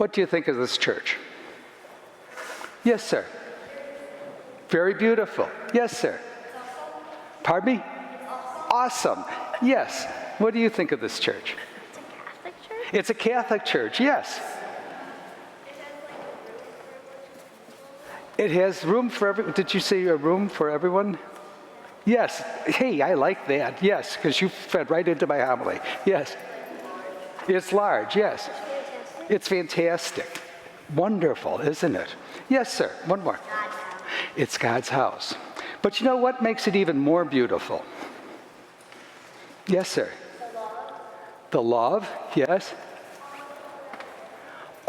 What do you think of this church? Yes, sir. Very beautiful. Yes, sir. Pardon me? Awesome. Yes. What do you think of this church? It's a Catholic church, yes. It has room for everyone. Did you say a room for everyone? Yes. Hey, I like that. Yes, because you fed right into my homily. Yes. It's large, yes. It's fantastic. Wonderful, isn't it? Yes, sir. One more. It's God's house. But you know what makes it even more beautiful? Yes, sir. The love, yes.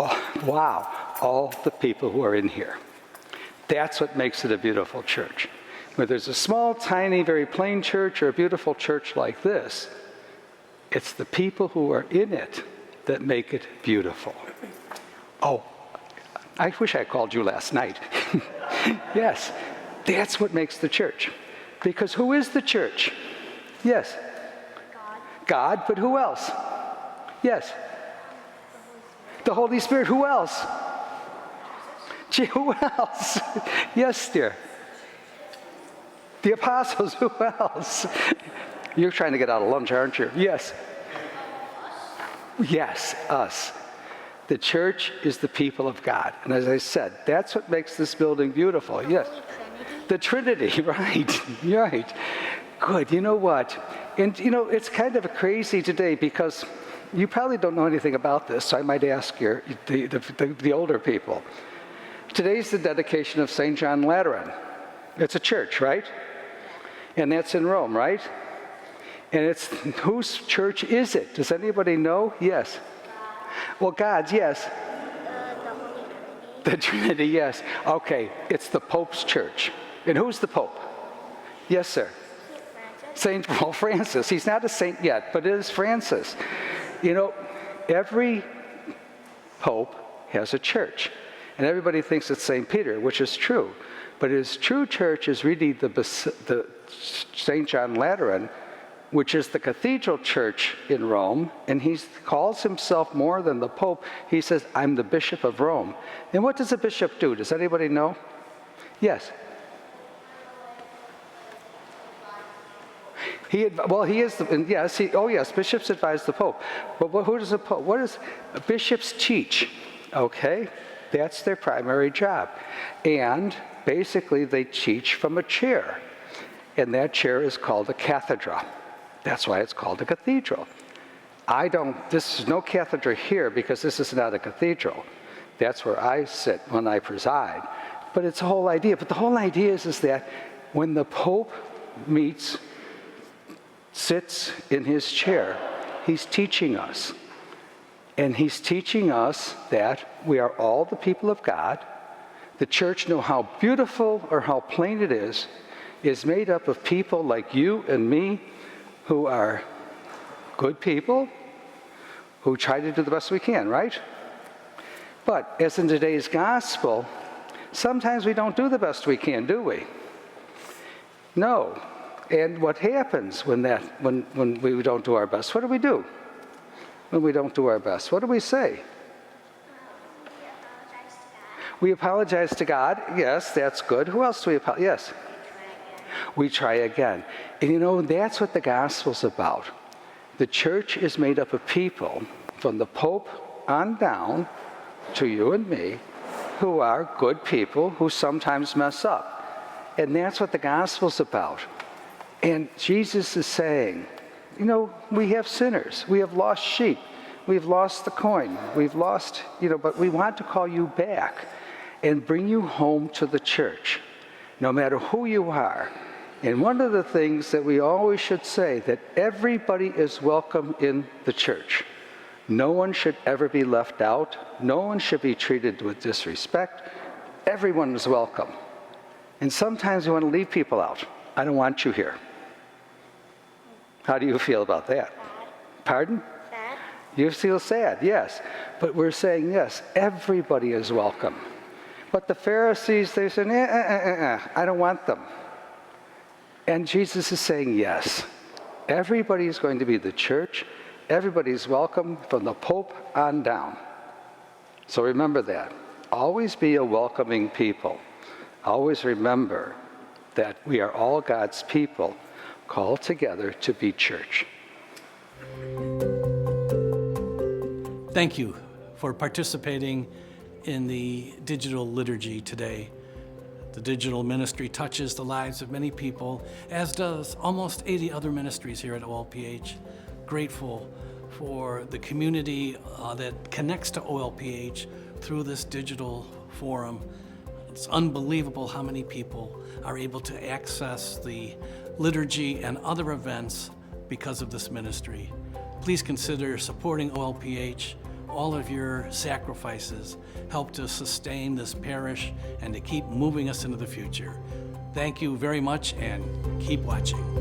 Oh, wow. All the people who are in here. That's what makes it a beautiful church. Whether there's a small, tiny, very plain church or a beautiful church like this, it's the people who are in it that make it beautiful. Oh, I wish I called you last night. Yes, that's what makes the church. Because who is the church? Yes. God, but who else? Yes. The Holy Spirit. Who else? Gee, who else? Yes, dear. The apostles. Who else? You're trying to get out of lunch, aren't you? Yes. Yes, us. The church is the people of God. And as I said, that's what makes this building beautiful. Yes. The Trinity, right. Right. Good. You know what? And, you know, it's kind of crazy today because you probably don't know anything about this, so I might ask the older people. Today's the dedication of St. John Lateran. It's a church, right? And that's in Rome, right? And it's, whose church is it? Does anybody know? Yes. Well, God's, yes. The Trinity, yes. Okay, it's the Pope's church. And who's the Pope? Yes, sir. St. Paul Francis. He's not a saint yet, but it is Francis. You know, every Pope has a church. And everybody thinks it's St. Peter, which is true. But his true church is really the St. John Lateran, which is the cathedral church in Rome, and he calls himself more than the Pope. He says, I'm the Bishop of Rome. And what does a bishop do? Does anybody know? Yes. He is the, yes, yes, bishops advise the Pope. But who does the Pope, what does bishops teach? Okay, that's their primary job. And basically they teach from a chair. And that chair is called a cathedra. That's why it's called a cathedral. This is no cathedra here because this is not a cathedral. That's where I sit when I preside. But it's a whole idea. But the whole idea is that when the Pope sits in his chair, he's teaching us. And he's teaching us that we are all the people of God. The church, no how beautiful or how plain it is made up of people like you and me who are good people, who try to do the best we can, right? But as in today's gospel, sometimes we don't do the best we can, do we? No. And what happens when we don't do our best? What do we do when we don't do our best? What do we say? We apologize to God. Yes, that's good. Who else do we apologize? Yes. We try again. And you know, that's what the gospel's about. The church is made up of people, from the Pope on down to you and me, who are good people who sometimes mess up. And that's what the gospel's about. And Jesus is saying, you know, we have sinners. We have lost sheep. We've lost the coin. We've lost, but we want to call you back and bring you home to the church, no matter who you are. And one of the things that we always should say, that everybody is welcome in the church. No one should ever be left out. No one should be treated with disrespect. Everyone is welcome. And sometimes we want to leave people out. I don't want you here. How do you feel about that? Sad. Pardon? Sad. You feel sad, yes. But we're saying, yes, everybody is welcome. But the Pharisees, they said, I don't want them. And Jesus is saying, yes, everybody is going to be the church. Everybody's welcome from the Pope on down. So remember that. Always be a welcoming people. Always remember that we are all God's people called together to be church. Thank you for participating in the digital liturgy today. The digital ministry touches the lives of many people, as does almost 80 other ministries here at OLPH. Grateful for the community that connects to OLPH through this digital forum. It's unbelievable how many people are able to access the liturgy and other events because of this ministry. Please consider supporting OLPH. All of your sacrifices help to sustain this parish and to keep moving us into the future. Thank you very much, and keep watching.